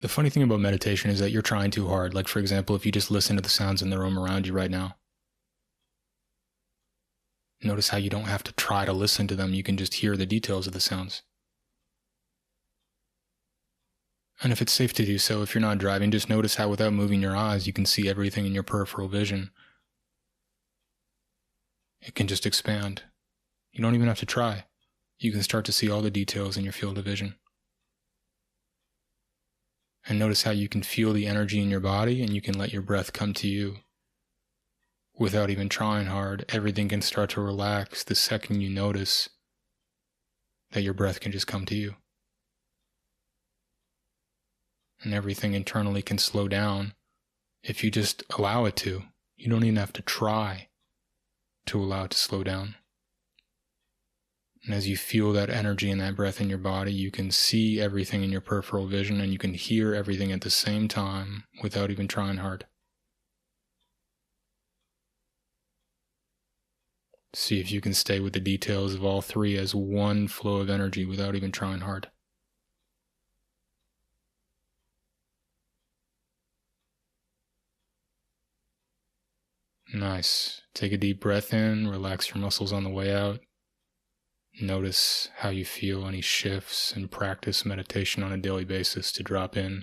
The funny thing about meditation is that you're trying too hard. Like, for example, if you just listen to the sounds in the room around you right now, notice how you don't have to try to listen to them. You can just hear the details of the sounds. And if it's safe to do so, if you're not driving, just notice how without moving your eyes, you can see everything in your peripheral vision. It can just expand. You don't even have to try. You can start to see all the details in your field of vision. And notice how you can feel the energy in your body and you can let your breath come to you. Without even trying hard, everything can start to relax the second you notice that your breath can just come to you. And everything internally can slow down if you just allow it to. You don't even have to try to allow it to slow down. And as you feel that energy and that breath in your body, you can see everything in your peripheral vision and you can hear everything at the same time without even trying hard. See if you can stay with the details of all three as one flow of energy without even trying hard. Nice. Take a deep breath in, relax your muscles on the way out. Notice how you feel any shifts and practice meditation on a daily basis to drop in